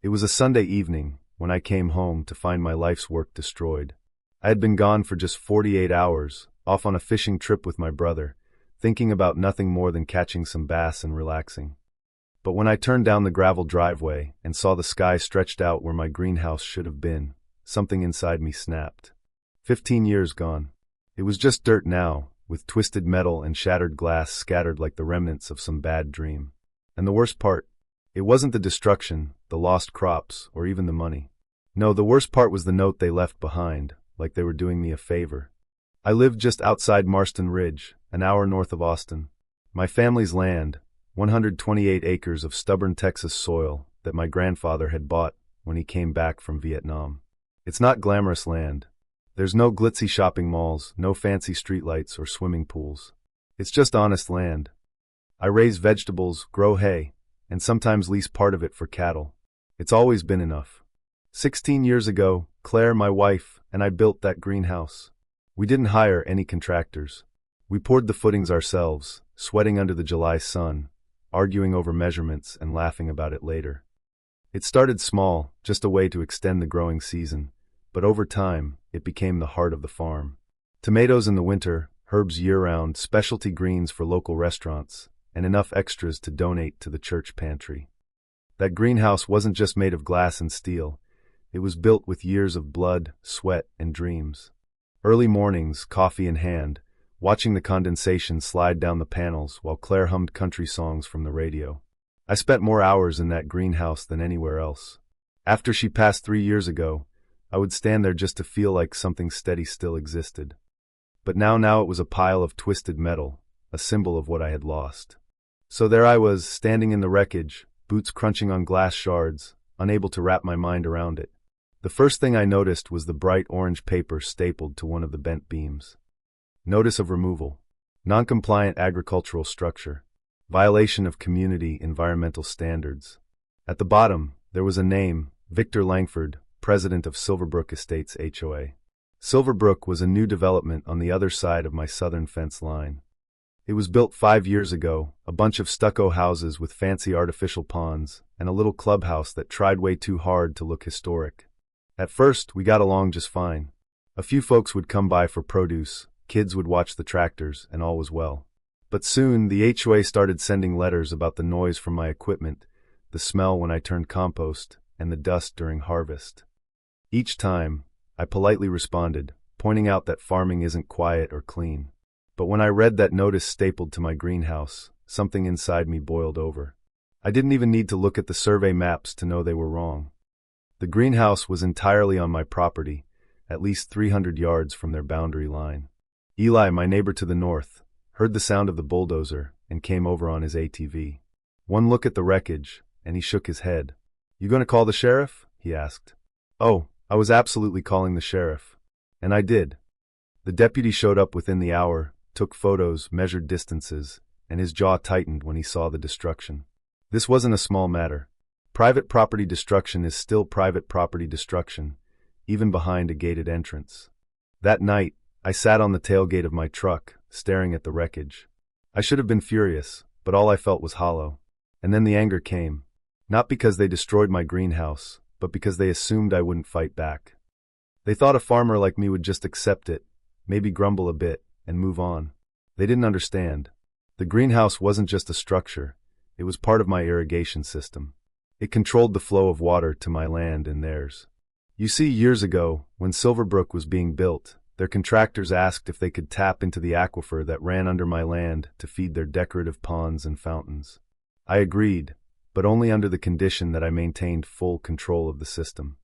It was a Sunday evening when I came home to find my life's work destroyed. I had been gone for just 48 hours, off on a fishing trip with my brother, thinking about nothing more than catching some bass and relaxing. But when I turned down the gravel driveway and saw the sky stretched out where my greenhouse should have been, something inside me snapped. 15 years gone. It was just dirt now, with twisted metal and shattered glass scattered like the remnants of some bad dream. And the worst part, it wasn't the destruction, the lost crops, or even the money. No, the worst part was the note they left behind, like they were doing me a favor. I lived just outside Marston Ridge, an hour north of Austin. My family's land, 128 acres of stubborn Texas soil that my grandfather had bought when he came back from Vietnam. It's not glamorous land. There's no glitzy shopping malls, no fancy streetlights or swimming pools. It's just honest land. I raise vegetables, grow hay, and sometimes lease part of it for cattle. It's always been enough. 16 years ago, Claire, my wife, and I built that greenhouse. We didn't hire any contractors. We poured the footings ourselves, sweating under the July sun, arguing over measurements and laughing about it later. It started small, just a way to extend the growing season, but over time, it became the heart of the farm. Tomatoes in the winter, herbs year-round, specialty greens for local restaurants, and enough extras to donate to the church pantry. That greenhouse wasn't just made of glass and steel. It was built with years of blood, sweat, and dreams. Early mornings, coffee in hand, watching the condensation slide down the panels while Claire hummed country songs from the radio. I spent more hours in that greenhouse than anywhere else. After she passed 3 years ago, I would stand there just to feel like something steady still existed. But now it was a pile of twisted metal, a symbol of what I had lost. So there I was, standing in the wreckage, boots crunching on glass shards, unable to wrap my mind around it. The first thing I noticed was the bright orange paper stapled to one of the bent beams. Notice of removal. Non-compliant agricultural structure. Violation of community environmental standards. At the bottom, there was a name, Victor Langford, president of Silverbrook Estates HOA. Silverbrook was a new development on the other side of my southern fence line. It was built 5 years ago, a bunch of stucco houses with fancy artificial ponds, and a little clubhouse that tried way too hard to look historic. At first, we got along just fine. A few folks would come by for produce, kids would watch the tractors, and all was well. But soon, the HOA started sending letters about the noise from my equipment, the smell when I turned compost, and the dust during harvest. Each time, I politely responded, pointing out that farming isn't quiet or clean. But when I read that notice stapled to my greenhouse, something inside me boiled over. I didn't even need to look at the survey maps to know they were wrong. The greenhouse was entirely on my property, at least 300 yards from their boundary line. Eli, my neighbor to the north, heard the sound of the bulldozer and came over on his ATV. One look at the wreckage, and he shook his head. "You gonna call the sheriff?" he asked. Oh, I was absolutely calling the sheriff. And I did. The deputy showed up within the hour, took photos, measured distances, and his jaw tightened when he saw the destruction. This wasn't a small matter. Private property destruction is still private property destruction, even behind a gated entrance. That night, I sat on the tailgate of my truck, staring at the wreckage. I should have been furious, but all I felt was hollow. And then the anger came. Not because they destroyed my greenhouse, but because they assumed I wouldn't fight back. They thought a farmer like me would just accept it, maybe grumble a bit, and move on. They didn't understand. The greenhouse wasn't just a structure, it was part of my irrigation system. It controlled the flow of water to my land and theirs. You see, years ago, when Silverbrook was being built, their contractors asked if they could tap into the aquifer that ran under my land to feed their decorative ponds and fountains. I agreed, but only under the condition that I maintained full control of the system.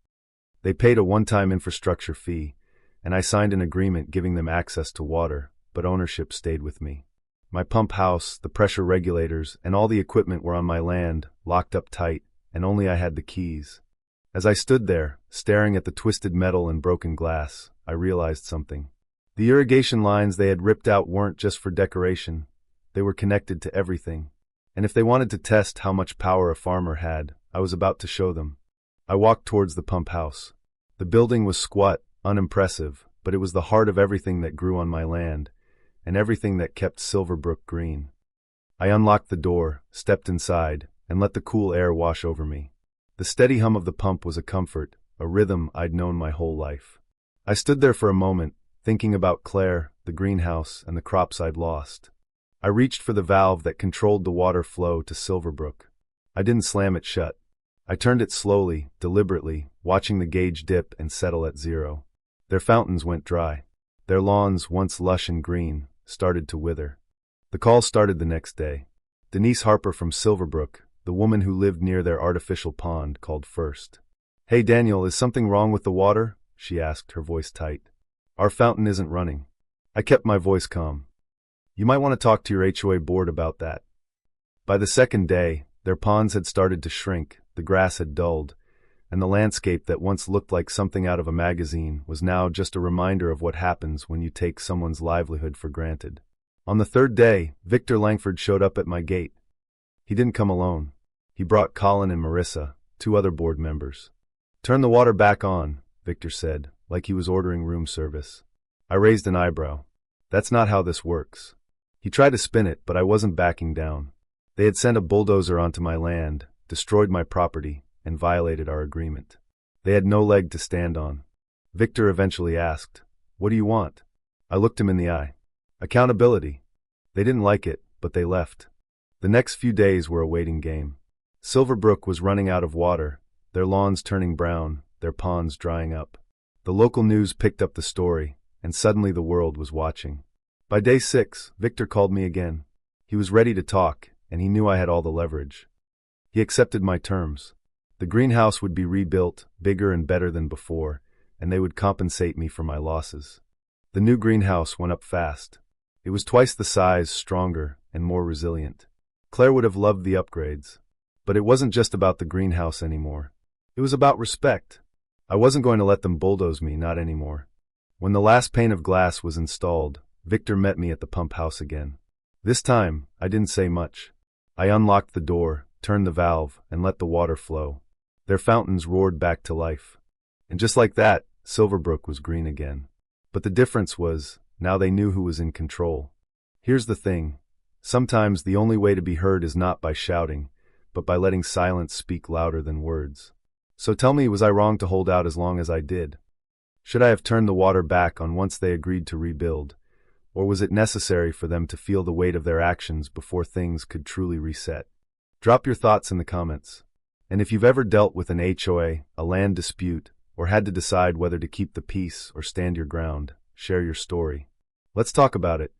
They paid a one-time infrastructure fee, and I signed an agreement giving them access to water, but ownership stayed with me. My pump house, the pressure regulators, and all the equipment were on my land, locked up tight, and only I had the keys. As I stood there, staring at the twisted metal and broken glass, I realized something. The irrigation lines they had ripped out weren't just for decoration. They were connected to everything. And if they wanted to test how much power a farmer had, I was about to show them. I walked towards the pump house. The building was squat, unimpressive, but it was the heart of everything that grew on my land, and everything that kept Silverbrook green. I unlocked the door, stepped inside, and let the cool air wash over me. The The steady hum of the pump was a comfort, a rhythm I'd known my whole life. I stood there for a moment, thinking about Claire, the greenhouse, and the crops I'd lost. I reached for the valve that controlled the water flow to Silverbrook. I didn't slam it shut. I turned it slowly, deliberately, watching the gauge dip and settle at 0. Their fountains went dry. Their lawns, once lush and green, started to wither. The call started the next day. Denise Harper from Silverbrook, the woman who lived near their artificial pond, called first. "Hey Daniel, is something wrong with the water?" she asked, her voice tight. "Our fountain isn't running." I kept my voice calm. "You might want to talk to your HOA board about that." By the second day, their ponds had started to shrink, the grass had dulled, and the landscape that once looked like something out of a magazine was now just a reminder of what happens when you take someone's livelihood for granted. On the third day, Victor Langford showed up at my gate. He didn't come alone. He brought Colin and Marissa, 2 other board members. "Turn the water back on," Victor said, like he was ordering room service. I raised an eyebrow. "That's not how this works." He tried to spin it, but I wasn't backing down. They had sent a bulldozer onto my land, destroyed my property, and violated our agreement. They had no leg to stand on. Victor eventually asked, "What do you want?" I looked him in the eye. "Accountability." They didn't like it, but they left. The next few days were a waiting game. Silverbrook was running out of water, their lawns turning brown, their ponds drying up. The local news picked up the story, and suddenly the world was watching. By day 6, Victor called me again. He was ready to talk, and he knew I had all the leverage. He accepted my terms. The greenhouse would be rebuilt, bigger and better than before, and they would compensate me for my losses. The new greenhouse went up fast. It was twice the size, stronger, and more resilient. Claire would have loved the upgrades. But it wasn't just about the greenhouse anymore. It was about respect. I wasn't going to let them bulldoze me, not anymore. When the last pane of glass was installed, Victor met me at the pump house again. This time, I didn't say much. I unlocked the door, turned the valve, and let the water flow. Their fountains roared back to life. And just like that, Silverbrook was green again. But the difference was, now they knew who was in control. Here's the thing. Sometimes the only way to be heard is not by shouting, but by letting silence speak louder than words. So tell me, was I wrong to hold out as long as I did? Should I have turned the water back on once they agreed to rebuild? Or was it necessary for them to feel the weight of their actions before things could truly reset? Drop your thoughts in the comments. And if you've ever dealt with an HOA, a land dispute, or had to decide whether to keep the peace or stand your ground, share your story. Let's talk about it.